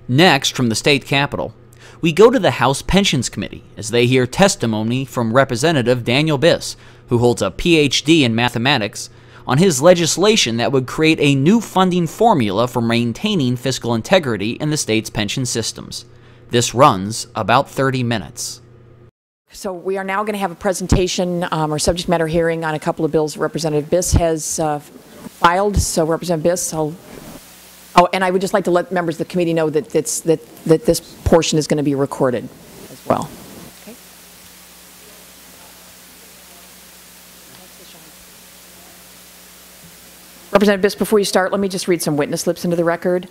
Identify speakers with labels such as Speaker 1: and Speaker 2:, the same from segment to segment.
Speaker 1: Next, from the state capitol, we go to the House Pensions Committee as they hear testimony from Representative Daniel Biss, who holds a PhD in mathematics, on his legislation that would create a new funding formula for maintaining fiscal integrity in the state's pension systems. This runs about 30 minutes.
Speaker 2: So we are now going to have a presentation or subject matter hearing on a couple of bills Representative Biss has filed. So Representative Biss, oh, and I would just like to let members of the committee know that this portion is going to be recorded as well. Okay. Representative Biss, before you start, let me just read some witness slips into the record.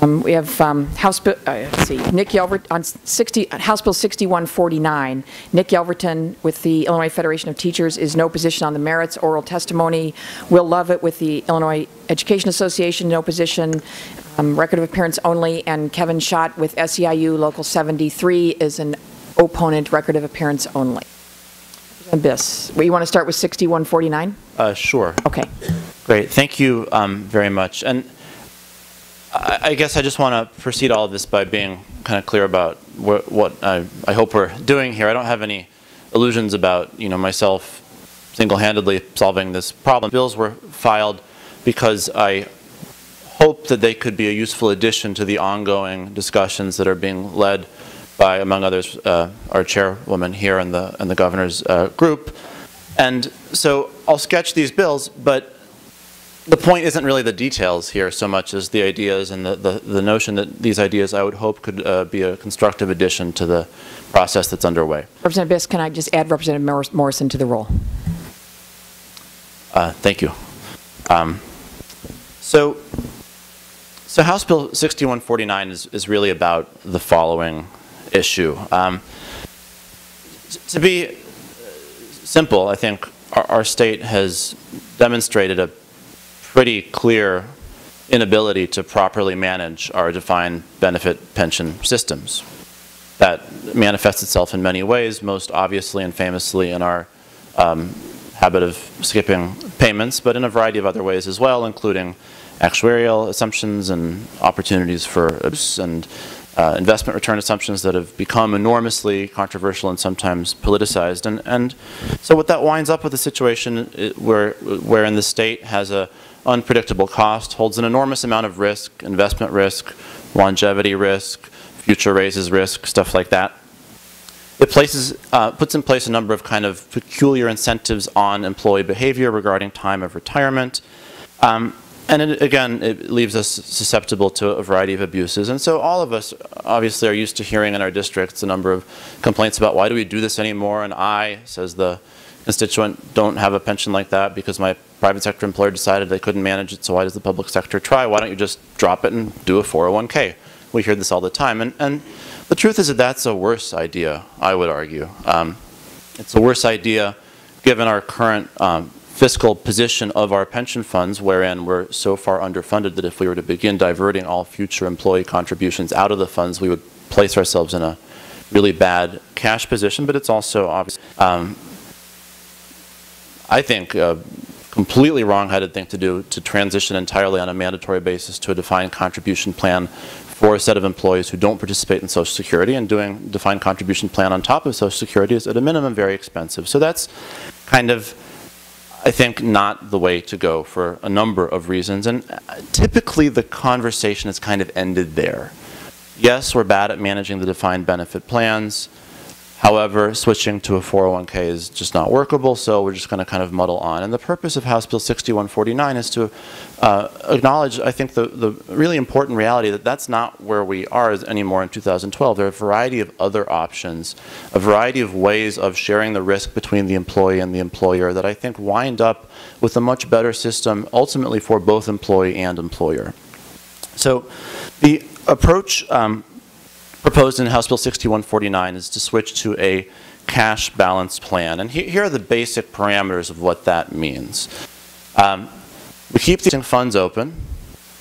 Speaker 2: We have House Bill, let's see, Nick Yelverton on House Bill 6149. Nick Yelverton with the Illinois Federation of Teachers is no position on the merits, oral testimony. Will Lovett with the Illinois Education Association, no position, record of appearance only. And Kevin Schott with SEIU Local 73 is an opponent, record of appearance only. Biss, you want to start with 6149?
Speaker 3: Sure.
Speaker 2: Okay.
Speaker 3: Great. Thank you very much. And I guess I just want to proceed all of this by being kind of clear about what I hope we're doing here. I don't have any illusions about myself single-handedly solving this problem. Bills were filed because I hope that they could be a useful addition to the ongoing discussions that are being led by, among others, our chairwoman here and the governor's group. And so I'll sketch these bills, but the point isn't really the details here so much as the ideas and the notion that these ideas, I would hope, could be a constructive addition to the process that's underway.
Speaker 2: Representative Biss, can I just add Representative Morrison to the roll?
Speaker 3: Thank you. So House Bill 6149 is really about the following issue. To be simple, I think our state has demonstrated a pretty clear inability to properly manage our defined benefit pension systems. That manifests itself in many ways, most obviously and famously in our habit of skipping payments, but in a variety of other ways as well, including actuarial assumptions and opportunities for abuse and investment return assumptions that have become enormously controversial and sometimes politicized. And so what that winds up with a situation wherein the state has a unpredictable cost, holds an enormous amount of risk, investment risk, longevity risk, future raises risk, stuff like that. It puts in place a number of kind of peculiar incentives on employee behavior regarding time of retirement. And again, it leaves us susceptible to a variety of abuses. And so all of us obviously are used to hearing in our districts a number of complaints about why do we do this anymore? And I, says the constituent, don't have a pension like that because my private sector employer decided they couldn't manage it, so why does the public sector try? Why don't you just drop it and do a 401k? We hear this all the time. And the truth is that that's a worse idea, I would argue. It's a worse idea given our current fiscal position of our pension funds, wherein we're so far underfunded that if we were to begin diverting all future employee contributions out of the funds, we would place ourselves in a really bad cash position. But it's also obvious, I think, completely wrong-headed thing to do to transition entirely on a mandatory basis to a defined contribution plan for a set of employees who don't participate in Social Security, and doing defined contribution plan on top of Social Security is at a minimum very expensive. So that's kind of, I think, not the way to go for a number of reasons. And typically the conversation has kind of ended there. Yes, we're bad at managing the defined benefit plans. However, switching to a 401k is just not workable, so we're just going to kind of muddle on. And the purpose of House Bill 6149 is to acknowledge, I think, the really important reality that that's not where we are anymore in 2012. There are a variety of other options, a variety of ways of sharing the risk between the employee and the employer that I think wind up with a much better system ultimately for both employee and employer. So the approach proposed in House Bill 6149 is to switch to a cash balance plan. And here are the basic parameters of what that means. We keep the funds open.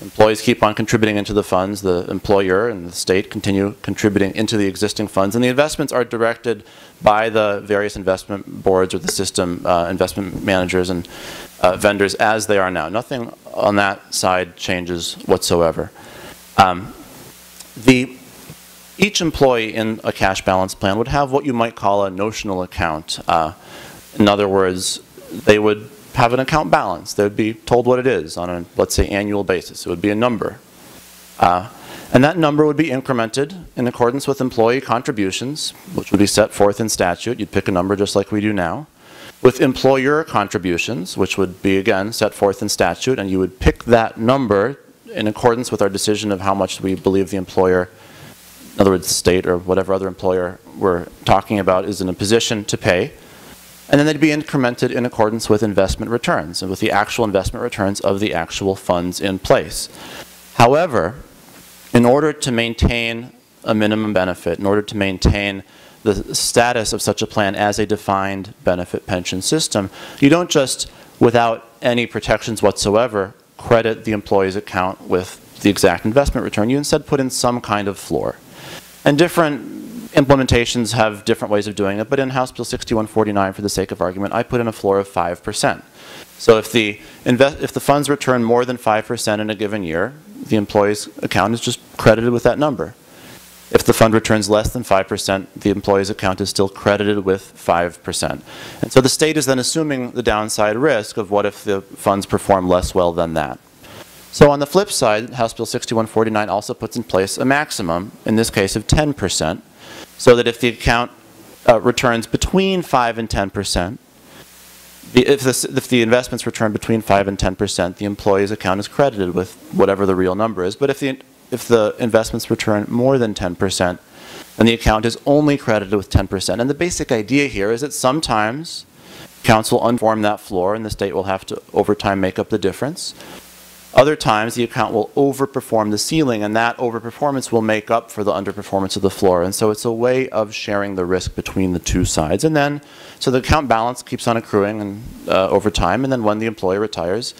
Speaker 3: Employees keep on contributing into the funds. The employer and the state continue contributing into the existing funds. And the investments are directed by the various investment boards or the system investment managers and vendors as they are now. Nothing on that side changes whatsoever. Each employee in a cash balance plan would have what you might call a notional account. In other words, they would have an account balance. They would be told what it is on a, let's say, annual basis. It would be a number. And that number would be incremented in accordance with employee contributions, which would be set forth in statute. You'd pick a number just like we do now. With employer contributions, which would be, again, set forth in statute, and you would pick that number in accordance with our decision of how much we believe the employer, in other words, the state or whatever other employer we're talking about, is in a position to pay. And then they'd be incremented in accordance with investment returns and with the actual investment returns of the actual funds in place. However, in order to maintain a minimum benefit, in order to maintain the status of such a plan as a defined benefit pension system, you don't just, without any protections whatsoever, credit the employee's account with the exact investment return. You instead put in some kind of floor. And different implementations have different ways of doing it, but in House Bill 6149, for the sake of argument, I put in a floor of 5%. So if the funds return more than 5% in a given year, the employee's account is just credited with that number. If the fund returns less than 5%, the employee's account is still credited with 5%. And so the state is then assuming the downside risk of what if the funds perform less well than that. So on the flip side, House Bill 6149 also puts in place a maximum, in this case of 10%, so that if the account returns between 5 and 10%, if the investments return between 5 and 10%, the employee's account is credited with whatever the real number is. But if the investments return more than 10%, then the account is only credited with 10%. And the basic idea here is that sometimes accounts will unform that floor and the state will have to, over time, make up the difference. Other times, the account will overperform the ceiling, and that overperformance will make up for the underperformance of the floor. And so it's a way of sharing the risk between the two sides. And then, so the account balance keeps on accruing and, over time, and then when the employee retires,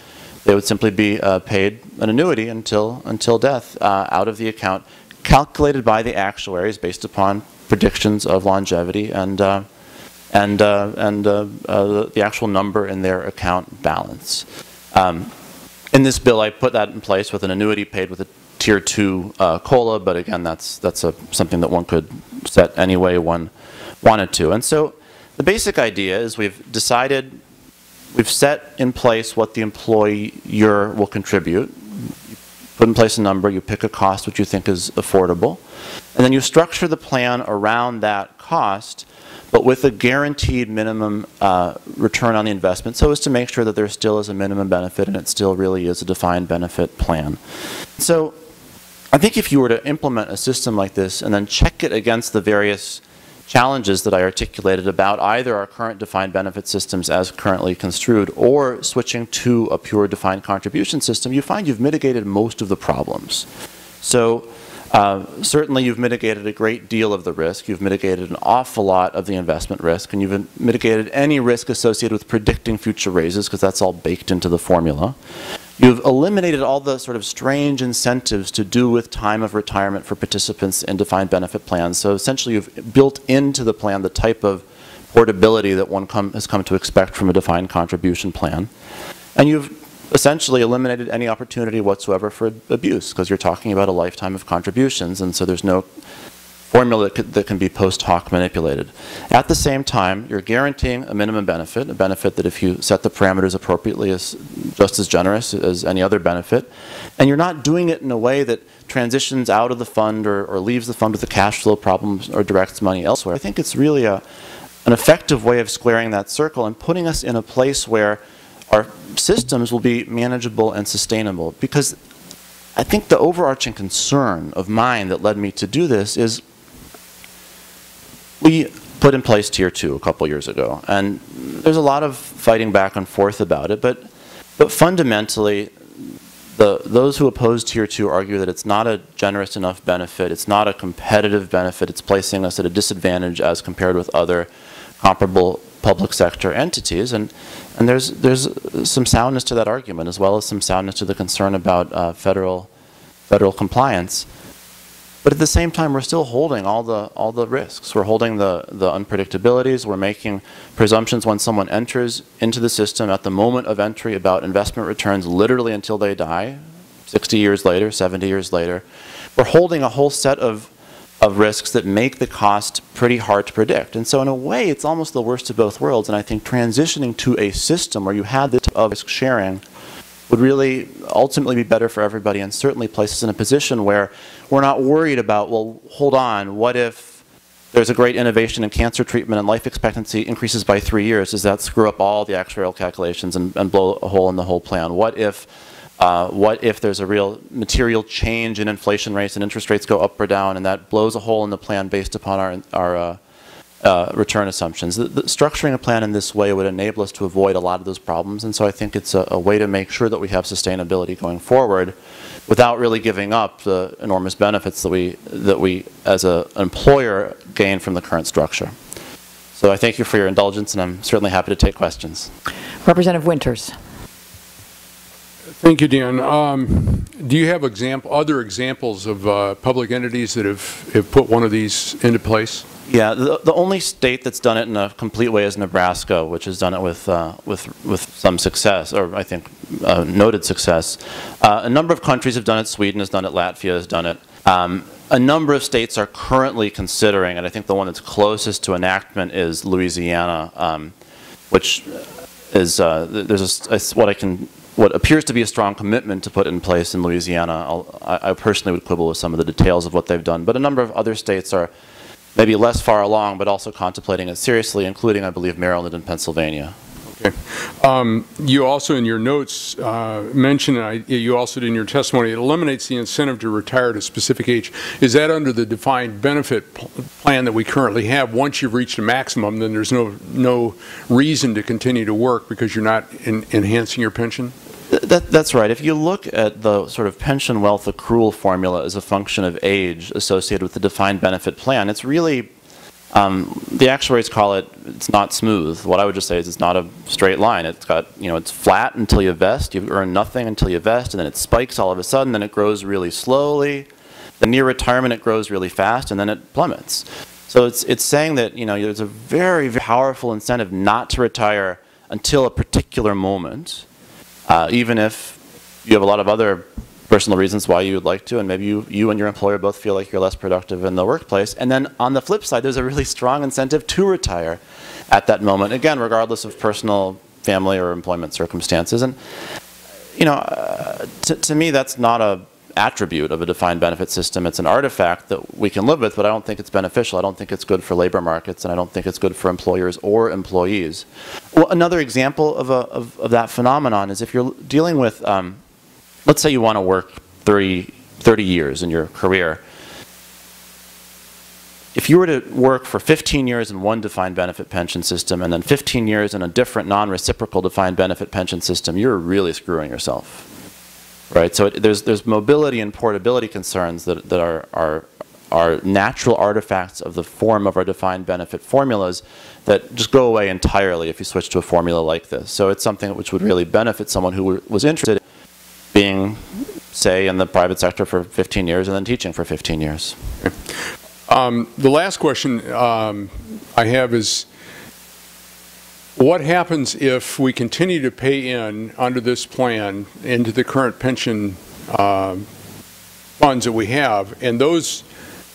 Speaker 3: they would simply be paid an annuity until death out of the account, calculated by the actuaries based upon predictions of longevity and the actual number in their account balance. In this bill, I put that in place with an annuity paid with a Tier 2 COLA, but again, that's something that one could set any way one wanted to. And so the basic idea is we've set in place what the employer will contribute. You put in place a number, you pick a cost which you think is affordable, and then you structure the plan around that cost, but with a guaranteed minimum return on the investment, so as to make sure that there still is a minimum benefit and it still really is a defined benefit plan. So I think if you were to implement a system like this and then check it against the various challenges that I articulated about either our current defined benefit systems as currently construed or switching to a pure defined contribution system, you find you've mitigated most of the problems. So certainly you've mitigated a great deal of the risk. You've mitigated an awful lot of the investment risk, and you've mitigated any risk associated with predicting future raises, because that's all baked into the formula. You've eliminated all the sort of strange incentives to do with time of retirement for participants in defined benefit plans. So essentially you've built into the plan the type of portability that one has come to expect from a defined contribution plan. And you've essentially eliminated any opportunity whatsoever for abuse, because you're talking about a lifetime of contributions, and so there's no formula that can be post hoc manipulated. At the same time, you're guaranteeing a minimum benefit, a benefit that if you set the parameters appropriately is just as generous as any other benefit, and you're not doing it in a way that transitions out of the fund or leaves the fund with a cash flow problem or directs money elsewhere. I think it's really an effective way of squaring that circle and putting us in a place where our systems will be manageable and sustainable. Because I think the overarching concern of mine that led me to do this is we put in place Tier 2 a couple years ago, and there's a lot of fighting back and forth about it, but fundamentally those who oppose Tier 2 argue that it's not a generous enough benefit, it's not a competitive benefit, it's placing us at a disadvantage as compared with other comparable public sector entities, and there's some soundness to that argument, as well as some soundness to the concern about federal compliance. But at the same time, we're still holding all the risks. We're holding the unpredictabilities. We're making presumptions when someone enters into the system at the moment of entry about investment returns literally until they die, 60 years later, 70 years later, we're holding a whole set of risks that make the cost pretty hard to predict. And so in a way, it's almost the worst of both worlds. And I think transitioning to a system where you had this of risk sharing would really ultimately be better for everybody, and certainly place us in a position where we're not worried about, well, hold on, what if there's a great innovation in cancer treatment and life expectancy increases by 3 years? Does that screw up all the actuarial calculations and blow a hole in the whole plan? What if there's a real material change in inflation rates and interest rates go up or down, and that blows a hole in the plan based upon our return assumptions? Structuring a plan in this way would enable us to avoid a lot of those problems, and so I think it's a way to make sure that we have sustainability going forward without really giving up the enormous benefits that we as an employer gain from the current structure. So I thank you for your indulgence, and I'm certainly happy to take questions.
Speaker 2: Representative Winters.
Speaker 4: Thank you, Dan. Do you have other examples of public entities that have put one of these into place?
Speaker 3: Yeah, the only state that's done it in a complete way is Nebraska, which has done it with some success, or I think noted success. A number of countries have done it. Sweden has done it. Latvia has done it. A number of states are currently considering, and I think the one that's closest to enactment is Louisiana, which is there's what appears to be a strong commitment to put in place in Louisiana. I personally would quibble with some of the details of what they've done, but a number of other states are maybe less far along, but also contemplating it seriously, including, I believe, Maryland and Pennsylvania.
Speaker 4: Okay. You also, in your notes, mentioned, and you also did in your testimony, it eliminates the incentive to retire at a specific age. Is that under the defined benefit plan that we currently have? Once you've reached a maximum, then there's no reason to continue to work because you're not enhancing your pension?
Speaker 3: That's right. If you look at the sort of pension wealth accrual formula as a function of age associated with the defined benefit plan, it's really, the actuaries call it, it's not smooth. What I would just say is it's not a straight line. It's got, it's flat until you vest, you earn nothing until you vest, and then it spikes all of a sudden, then it grows really slowly. Then near retirement it grows really fast, and then it plummets. So it's saying that, there's a very, very powerful incentive not to retire until a particular moment. Even if you have a lot of other personal reasons why you would like to, and maybe you and your employer both feel like you're less productive in the workplace. And then on the flip side, there's a really strong incentive to retire at that moment, again, regardless of personal, family, or employment circumstances. And, to me, that's not an attribute of a defined benefit system. It's an artifact that we can live with, but I don't think it's beneficial. I don't think it's good for labor markets, and I don't think it's good for employers or employees. Well, another example of that phenomenon is if you're dealing with, let's say you want to work 30 years in your career. If you were to work for 15 years in one defined benefit pension system and then 15 years in a different non-reciprocal defined benefit pension system, you're really screwing yourself. Right, so there's mobility and portability concerns that are natural artifacts of the form of our defined benefit formulas that just go away entirely if you switch to a formula like this. So it's something which would really benefit someone who was interested in being, say, in the private sector for 15 years and then teaching for 15 years.
Speaker 4: Okay. The last question I have is, what happens if we continue to pay in under this plan into the current pension funds that we have, and those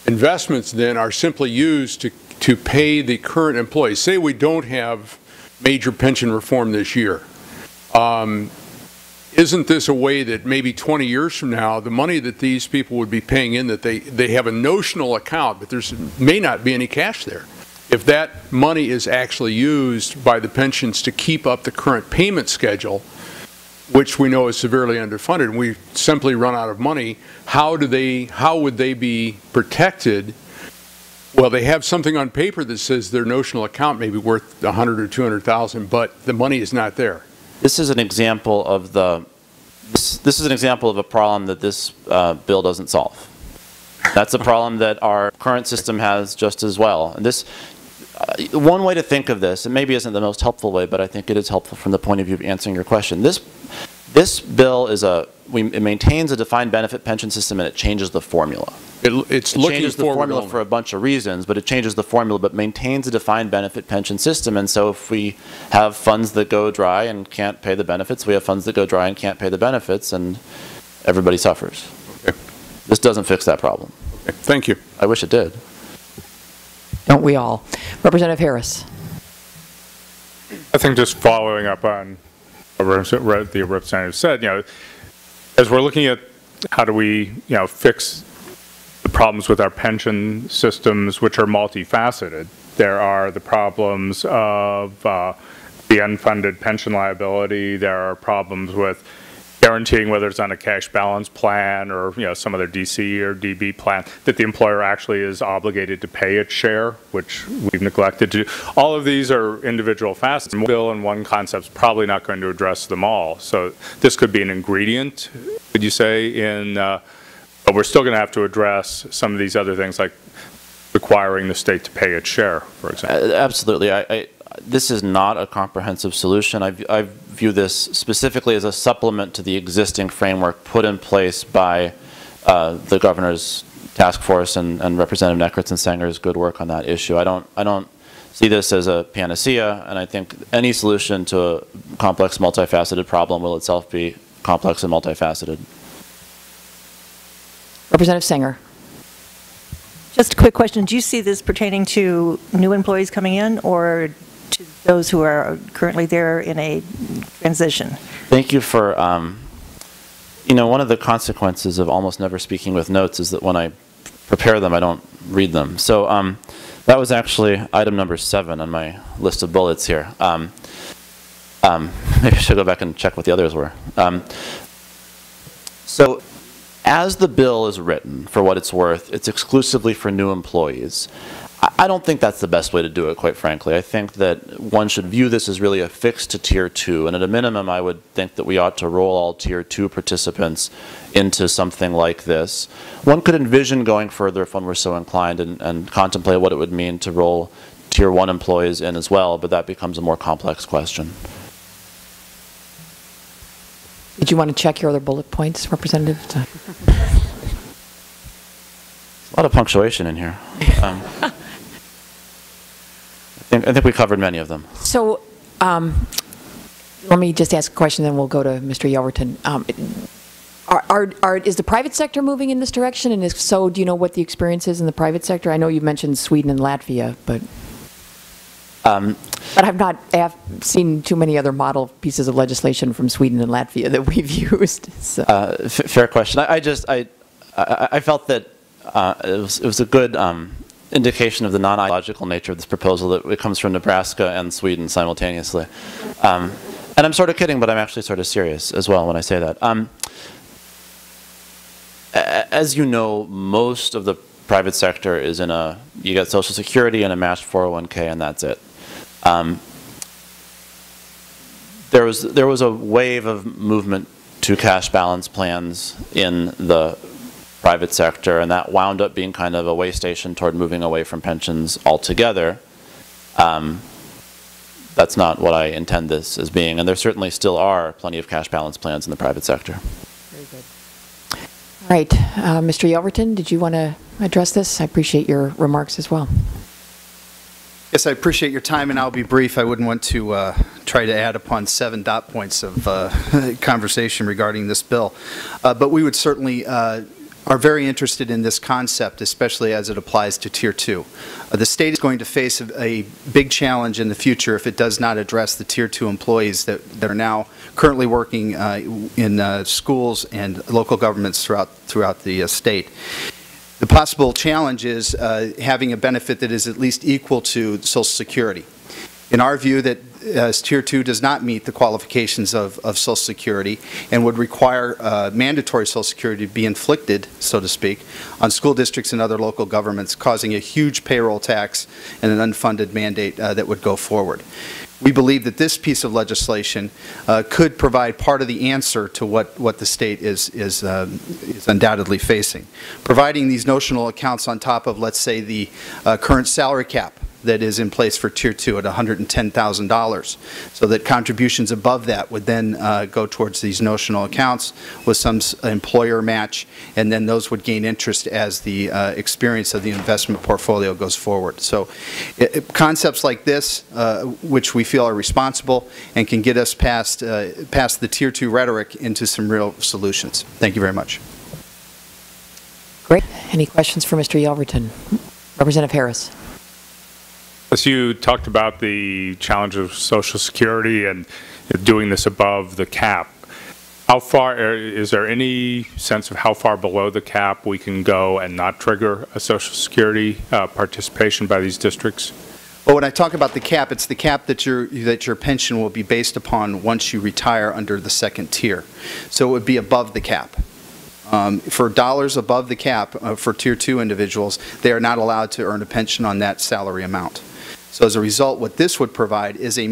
Speaker 4: investments then are simply used to pay the current employees? Say we don't have major pension reform this year. Isn't this a way that maybe 20 years from now, the money that these people would be paying in, that they have a notional account, but there may not be any cash there? If that money is actually used by the pensions to keep up the current payment schedule, which we know is severely underfunded, and we simply run out of money, how would they be protected? Well, they have something on paper that says their notional account may be worth 100 or 200,000, but the money is not there.
Speaker 3: This is an example of a problem that this bill doesn't solve. That's a problem that our current system has just as well. And this, one way to think of this, and maybe isn't the most helpful way, but I think it is helpful from the point of view of answering your question. This bill is it maintains a defined benefit pension system, and it changes the formula.
Speaker 4: It
Speaker 3: changes the formula for a bunch of reasons, but it changes the formula, but maintains a defined benefit pension system. And so if we have funds that go dry and can't pay the benefits, we have funds that go dry and can't pay the benefits. And everybody suffers.
Speaker 4: Okay.
Speaker 3: This doesn't fix that problem.
Speaker 4: Okay. Thank you.
Speaker 3: I wish it did.
Speaker 2: Don't we all? Representative Harris.
Speaker 5: I think just following up on what the representative said, as we're looking at how do we, fix the problems with our pension systems, which are multifaceted. There are the problems of the unfunded pension liability. There are problems with guaranteeing, whether it's on a cash balance plan or some other DC or DB plan, that the employer actually is obligated to pay its share, which we've neglected to do. All of these are individual facets. One bill and one concept is probably not going to address them all. So this could be an ingredient, would you say, in, but we're still going to have to address some of these other things like requiring the state to pay its share, for example.
Speaker 3: Absolutely. This is not a comprehensive solution. I view this specifically as a supplement to the existing framework put in place by the governor's task force and Representative Neckarts and Sanger's good work on that issue. I don't see this as a panacea, and I think any solution to a complex, multifaceted problem will itself be complex and multifaceted.
Speaker 2: Representative Sanger.
Speaker 6: Just a quick question. Do you see this pertaining to new employees coming in or to those who are currently there in a transition?
Speaker 3: Thank you for, one of the consequences of almost never speaking with notes is that when I prepare them, I don't read them. So that was actually item number 7 on my list of bullets here. Maybe I should go back and check what the others were. So as the bill is written, for what it's worth, it's exclusively for new employees. I don't think that's the best way to do it, quite frankly. I think that one should view this as really a fix to Tier 2, and at a minimum I would think that we ought to roll all Tier 2 participants into something like this. One could envision going further if one were so inclined and contemplate what it would mean to roll Tier 1 employees in as well, but that becomes a more complex question.
Speaker 2: Did you want to check your other bullet points, Representative?
Speaker 3: A lot of punctuation in here. I think we covered many of them.
Speaker 2: So let me just ask a question, then we'll go to Mr. Yelverton. Is the private sector moving in this direction? And if so, do you know what the experience is in the private sector? I know you mentioned Sweden and Latvia, but I've not seen too many other model pieces of legislation from Sweden and Latvia that we've used. So.
Speaker 3: Fair question. I felt that it was a good indication of the non-ideological nature of this proposal that it comes from Nebraska and Sweden simultaneously. And I'm sort of kidding, but I'm actually sort of serious as well when I say that. As you know, most of the private sector is in you get Social Security and a matched 401k, and that's it. There was a wave of movement to cash balance plans in the private sector, and that wound up being kind of a way station toward moving away from pensions altogether. That's not what I intend this as being, and there certainly still are plenty of cash balance plans in the private sector.
Speaker 2: Very good. All right, Mr. Yelverton, did you want to address this? I appreciate your remarks as well.
Speaker 7: Yes, I appreciate your time, and I'll be brief. I wouldn't want to try to add upon 7 dot points of conversation regarding this bill. But we would certainly are very interested in this concept, especially as it applies to Tier 2. The state is going to face a big challenge in the future if it does not address the Tier 2 employees that are now currently working in schools and local governments throughout the state. The possible challenge is having a benefit that is at least equal to Social Security. In our view, that Tier 2 does not meet the qualifications of Social Security and would require mandatory Social Security to be inflicted, so to speak, on school districts and other local governments, causing a huge payroll tax and an unfunded mandate that would go forward. We believe that this piece of legislation could provide part of the answer to what the state is undoubtedly facing. Providing these notional accounts on top of, let's say, the current salary cap that is in place for Tier 2 at $110,000, so that contributions above that would then go towards these notional accounts with some employer match, and then those would gain interest as the experience of the investment portfolio goes forward. So concepts like this, which we feel are responsible and can get us past the Tier 2 rhetoric into some real solutions. Thank you very much.
Speaker 2: Great. Any questions for Mr. Yelverton? Representative Harris.
Speaker 5: As you talked about the challenge of Social Security and doing this above the cap, how far, is there any sense of how far below the cap we can go and not trigger a Social Security participation by these districts?
Speaker 7: Well, when I talk about the cap, it's the cap that your pension will be based upon once you retire under the second tier. So it would be above the cap. For dollars above the cap for Tier 2 individuals, they are not allowed to earn a pension on that salary amount. So as a result, what this would provide is a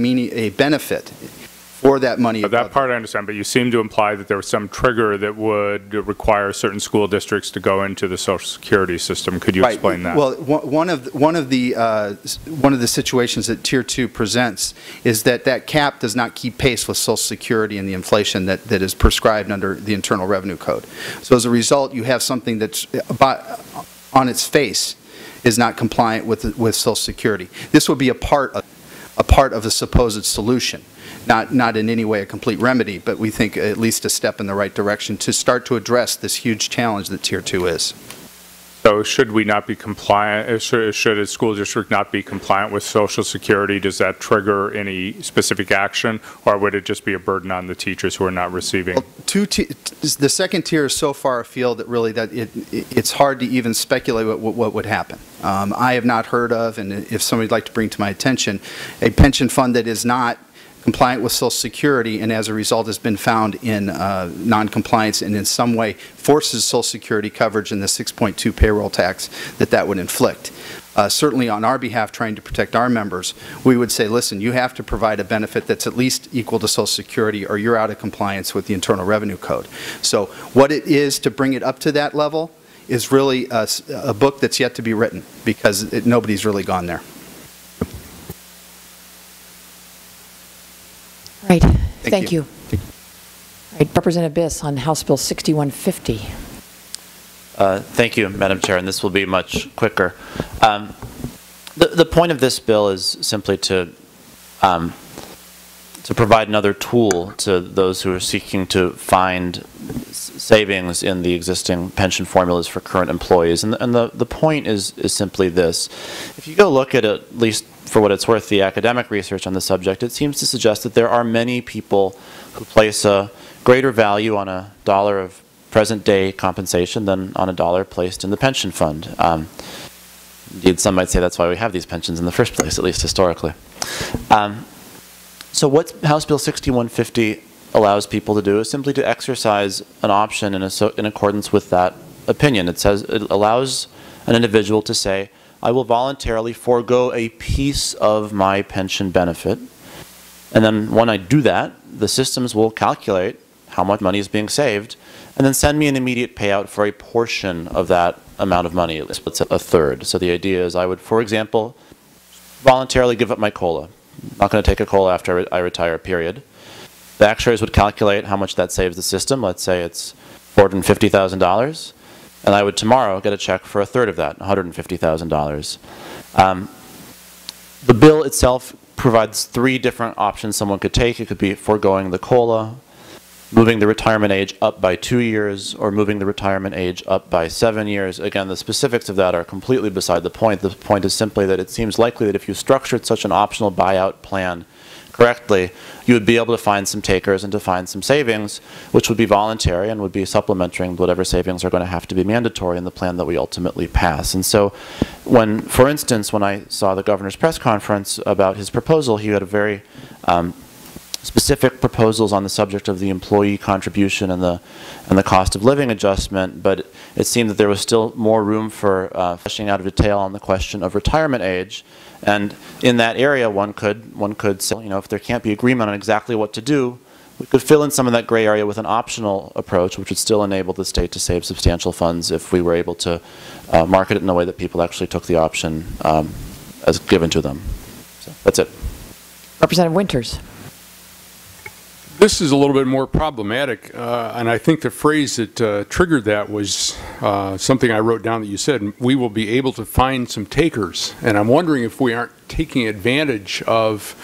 Speaker 7: benefit for that money.
Speaker 5: That part I understand, but you seem to imply that there was some trigger that would require certain school districts to go into the Social Security system. Could you explain that?
Speaker 7: Well, one of the situations that Tier 2 presents is that cap does not keep pace with Social Security and the inflation that is prescribed under the Internal Revenue Code. So as a result, you have something that's on its face is not compliant with Social Security. This would be a part of a supposed solution. Not in any way a complete remedy, but we think at least a step in the right direction to start to address this huge challenge that Tier 2 is.
Speaker 5: So should we not be compliant, should a school district not be compliant with Social Security? Does that trigger any specific action, or would it just be a burden on the teachers who are not receiving?
Speaker 7: Well, the second tier is so far afield that really it's hard to even speculate what would happen. I have not heard of, and if somebody would like to bring to my attention, a pension fund that is not compliant with Social Security and as a result has been found in non-compliance and in some way forces Social Security coverage in the 6.2 payroll tax that would inflict. Certainly on our behalf, trying to protect our members, we would say, listen, you have to provide a benefit that's at least equal to Social Security or you're out of compliance with the Internal Revenue Code. So what it is to bring it up to that level is really a book that's yet to be written because nobody's really gone there.
Speaker 2: Right. Thank you. All right, Representative Biss on House Bill 6150.
Speaker 3: Thank you, Madam Chair, and this will be much quicker. The point of this bill is simply to provide another tool to those who are seeking to find savings in the existing pension formulas for current employees. And the point is simply this. If you go look at least for what it's worth, the academic research on the subject, it seems to suggest that there are many people who place a greater value on a dollar of present-day compensation than on a dollar placed in the pension fund. Indeed, some might say that's why we have these pensions in the first place, at least historically. So what House Bill 6150 allows people to do is simply to exercise an option in accordance with that opinion. It allows an individual to say, I will voluntarily forego a piece of my pension benefit. And then when I do that, the systems will calculate how much money is being saved and then send me an immediate payout for a portion of that amount of money, let's say a third. So the idea is I would, for example, voluntarily give up my COLA. I'm not going to take a COLA after I retire, period. The actuaries would calculate how much that saves the system. Let's say it's $450,000. And I would tomorrow get a check for a third of that, $150,000. The bill itself provides 3 different options someone could take. It could be foregoing the COLA, moving the retirement age up by 2 years, or moving the retirement age up by 7 years. Again, the specifics of that are completely beside the point. The point is simply that it seems likely that if you structured such an optional buyout plan correctly, you would be able to find some takers and to find some savings, which would be voluntary and would be supplementing whatever savings are going to have to be mandatory in the plan that we ultimately pass. And so for instance, when I saw the governor's press conference about his proposal, he had a very specific proposals on the subject of the employee contribution and the cost of living adjustment, but it seemed that there was still more room for fleshing out a detail on the question of retirement age. And in that area, one could say, if there can't be agreement on exactly what to do, we could fill in some of that gray area with an optional approach, which would still enable the state to save substantial funds if we were able to market it in a way that people actually took the option as given to them. So that's it.
Speaker 2: Representative Winters.
Speaker 4: This is a little bit more problematic, and I think the phrase that triggered that was something I wrote down that you said, we will be able to find some takers. And I'm wondering if we aren't taking advantage of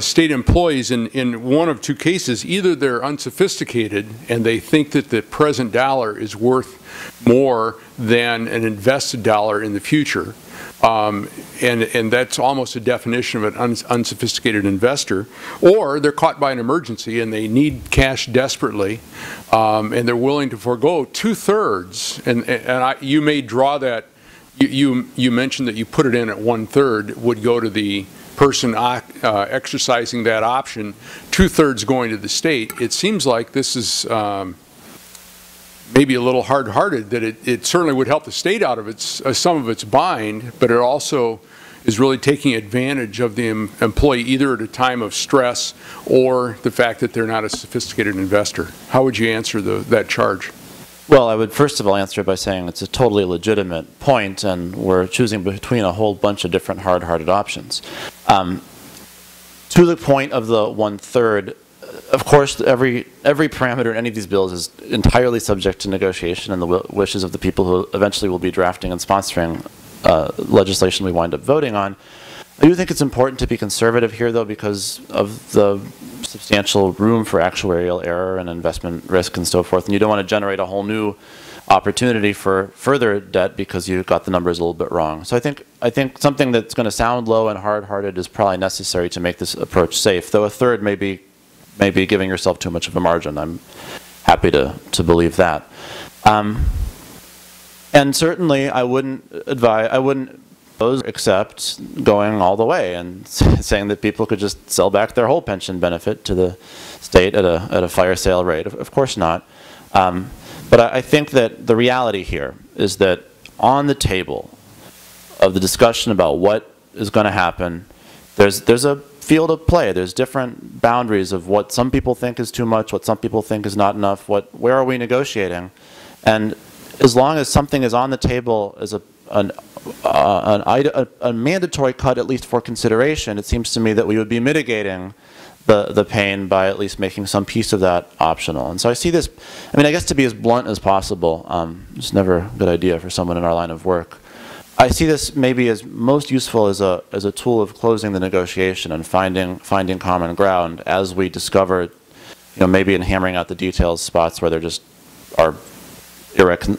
Speaker 4: state employees in one of two cases. Either they're unsophisticated and they think that the present dollar is worth more than an invested dollar in the future. And that's almost a definition of an unsophisticated investor. Or they're caught by an emergency and they need cash desperately, and they're willing to forego 2/3. And you may draw that. You mentioned that you put it in at 1/3 would go to the person exercising that option, 2/3 going to the state. It seems like this is maybe a little hard-hearted, that it certainly would help the state out of some of its bind, but it also is really taking advantage of the employee either at a time of stress or the fact that they're not a sophisticated investor. How would you answer that charge?
Speaker 3: Well, I would first of all answer by saying it's a totally legitimate point, and we're choosing between a whole bunch of different hard-hearted options. To the point of the 1/3, of course, every parameter in any of these bills is entirely subject to negotiation and the wishes of the people who eventually will be drafting and sponsoring legislation we wind up voting on. I do think it's important to be conservative here, though, because of the substantial room for actuarial error and investment risk and so forth, and you don't want to generate a whole new opportunity for further debt because you got the numbers a little bit wrong. So I think something that's going to sound low and hard-hearted is probably necessary to make this approach safe, though 1/3 may be giving yourself too much of a margin. I'm happy to believe that. And certainly I wouldn't accept going all the way and saying that people could just sell back their whole pension benefit to the state at a fire sale rate. Of course not. But I think that the reality here is that on the table of the discussion about what is going to happen, there's a field of play. There's different boundaries of what some people think is too much, what some people think is not enough, where are we negotiating? And as long as something is on the table as a mandatory cut, at least for consideration, it seems to me that we would be mitigating the pain by at least making some piece of that optional. And so I see this, I mean, I guess to be as blunt as possible, it's never a good idea for someone in our line of work. I see this maybe as most useful as a tool of closing the negotiation and finding common ground as we discover, maybe in hammering out the details, spots where there just are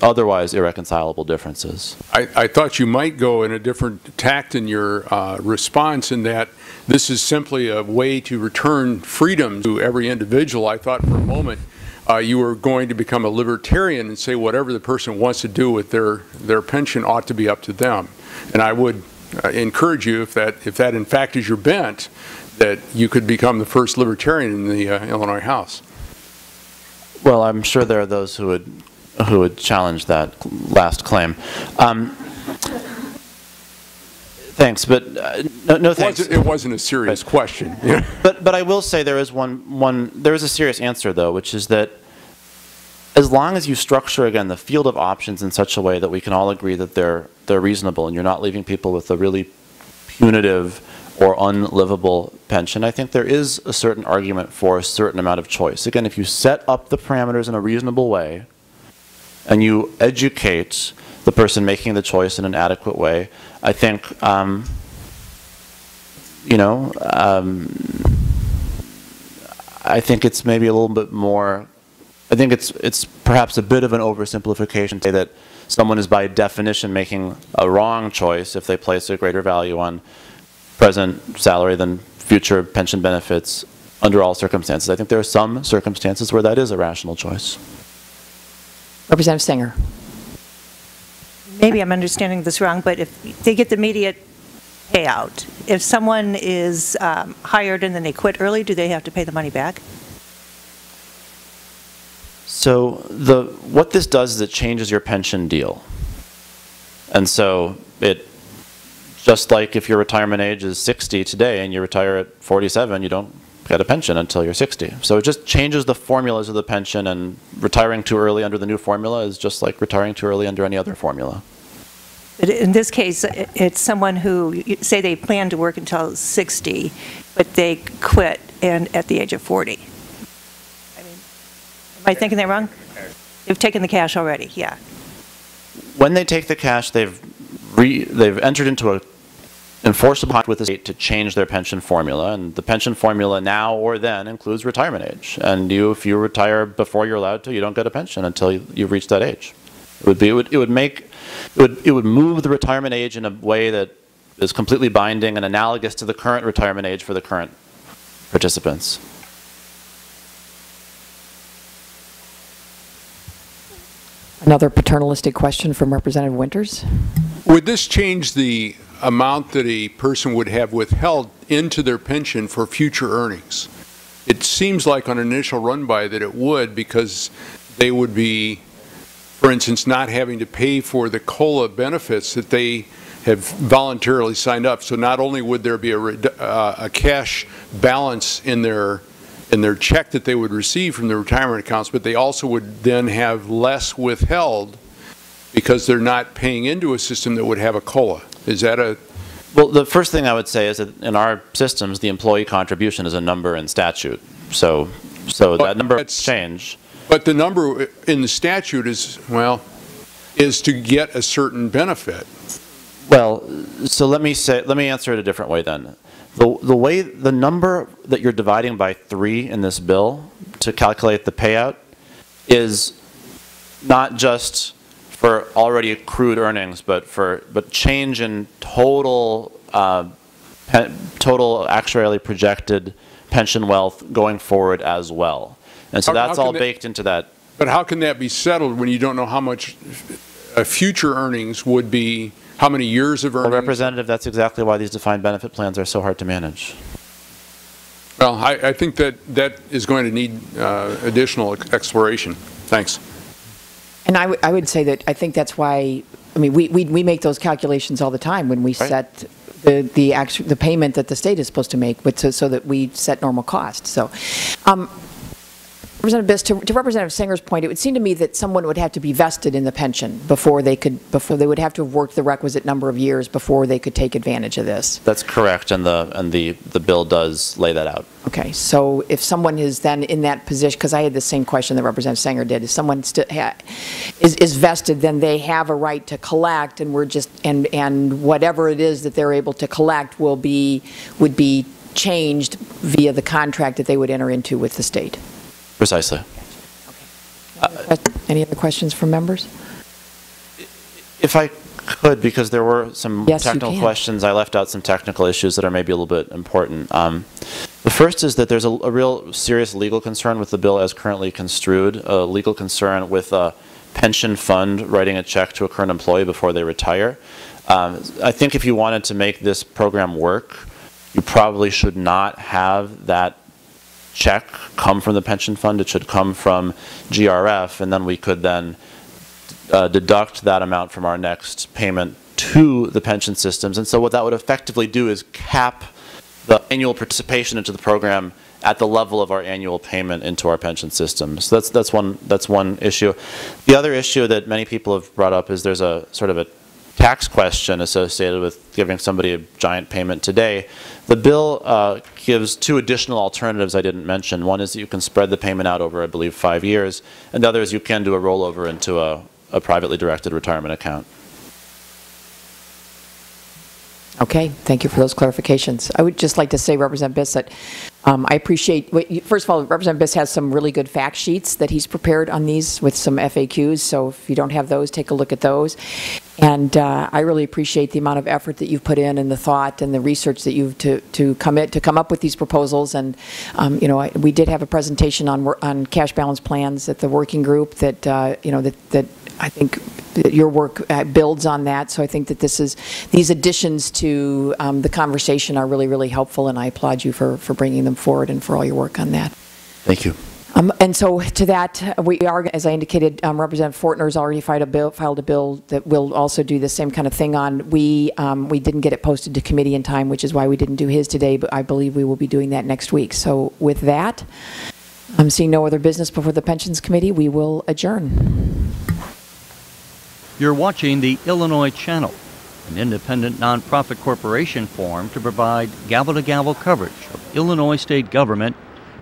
Speaker 3: otherwise irreconcilable differences.
Speaker 4: I thought you might go in a different tact in your response, in that this is simply a way to return freedom to every individual. I thought for a moment you were going to become a libertarian and say whatever the person wants to do with their pension ought to be up to them. And I would encourage you, if that in fact is your bent, that you could become the first libertarian in the Illinois House.
Speaker 3: Well, I'm sure there are those who would challenge that last claim. Thanks, but no thanks.
Speaker 4: It wasn't a serious question.
Speaker 3: But I will say there is there is a serious answer, though, which is that as long as you structure, again, the field of options in such a way that we can all agree that they're reasonable and you're not leaving people with a really punitive or unlivable pension, I think there is a certain argument for a certain amount of choice. Again, if you set up the parameters in a reasonable way and you educate the person making the choice in an adequate way, I think, I think it's maybe a little bit more, I think it's perhaps a bit of an oversimplification to say that someone is by definition making a wrong choice if they place a greater value on present salary than future pension benefits under all circumstances. I think there are some circumstances where that is a rational choice.
Speaker 2: Representative Singer.
Speaker 6: Maybe I'm understanding this wrong, but if they get the immediate payout, if someone is hired and then they quit early, do they have to pay the money back?
Speaker 3: So what this does is it changes your pension deal. And so just like if your retirement age is 60 today and you retire at 47, you don't get a pension until you're 60. So it just changes the formulas of the pension, and retiring too early under the new formula is just like retiring too early under any other formula.
Speaker 6: But in this case, it's someone who, say they plan to work until 60, but they quit at the age of 40. I mean, am I thinking that wrong? They've taken the cash already, yeah.
Speaker 3: When they take the cash, they've entered into a enforceable contract with the state to change their pension formula, and the pension formula now or then includes retirement age. And if you retire before you're allowed to, you don't get a pension until you've reached that age. It would move the retirement age in a way that is completely binding and analogous to the current retirement age for the current participants.
Speaker 2: Another paternalistic question from Representative Winters.
Speaker 4: Would this change the amount that a person would have withheld into their pension for future earnings? It seems like on an initial run-by that it would, because they would be, for instance, not having to pay for the COLA benefits that they have voluntarily signed up. So not only would there be a cash balance in their check that they would receive from the retirement accounts, but they also would then have less withheld because they're not paying into a system that would have a COLA. Is that a...
Speaker 3: Well, the first thing I would say is that in our systems, the employee contribution is a number in statute. So that number would change.
Speaker 4: But the number in the statute is, well, is to get a certain benefit.
Speaker 3: Well, so let me answer it a different way then. The number that you're dividing by 3 in this bill to calculate the payout is not just for already accrued earnings, but change in total actuarially projected pension wealth going forward as well. And so that's all baked into that.
Speaker 4: But how can that be settled when you don't know how much future earnings would be, how many years of earnings?
Speaker 3: Well, Representative, that's exactly why these defined benefit plans are so hard to manage.
Speaker 4: Well, I think that is going to need additional exploration. Thanks.
Speaker 2: And I would say that I think that's why, I mean, we make those calculations all the time when we set the payment that the state is supposed to make, so that we set normal costs. So, Representative Biss, to Representative Singer's point, it would seem to me that someone would have to be vested in the pension before they would have to have worked the requisite number of years before they could take advantage of this.
Speaker 3: That's correct, and the bill does lay that out.
Speaker 2: Okay, so if someone is then in that position, because I had the same question that Representative Singer did, if someone is vested, then they have a right to collect, and and whatever it is that they're able to collect would be changed via the contract that they would enter into with the state.
Speaker 3: Precisely.
Speaker 2: Okay. Any other questions from members?
Speaker 3: If I could, because there were some technical questions, I left out some technical issues that are maybe a little bit important. The first is that there's a real serious legal concern with the bill as currently construed, a legal concern with a pension fund writing a check to a current employee before they retire. I think if you wanted to make this program work, you probably should not have that check come from the pension fund. It should come from GRF, and then we could then deduct that amount from our next payment to the pension systems. And so what that would effectively do is cap the annual participation into the program at the level of our annual payment into our pension system. So that's one issue. The other issue that many people have brought up is there's a sort of a tax question associated with giving somebody a giant payment today. The bill gives 2 additional alternatives I didn't mention. One is that you can spread the payment out over, I believe, 5 years, and the other is you can do a rollover into a privately directed retirement account.
Speaker 2: Okay, thank you for those clarifications. I would just like to say, Representative Biss, that I appreciate, first of all, Representative Biss has some really good fact sheets that he's prepared on these with some FAQs, so if you don't have those, take a look at those. And I really appreciate the amount of effort that you've put in and the thought and the research that you've to come up with these proposals. And you know, we did have a presentation on cash balance plans at the working group that you know, that I think that your work builds on that. So I think that these additions to the conversation are really, really helpful, and I applaud you for bringing them forward and for all your work on that.
Speaker 3: Thank you.
Speaker 2: And so to that, we are, as I indicated, Representative Fortner has already filed a bill that will also do the same kind of thing on. We didn't get it posted to committee in time, which is why we didn't do his today, but I believe we will be doing that next week. So with that, I'm seeing no other business before the Pensions Committee. We will adjourn.
Speaker 8: You're watching the Illinois Channel. an independent nonprofit corporation formed to provide gavel-to-gavel coverage of Illinois state government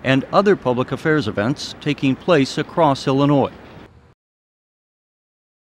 Speaker 8: and other public affairs events taking place across Illinois.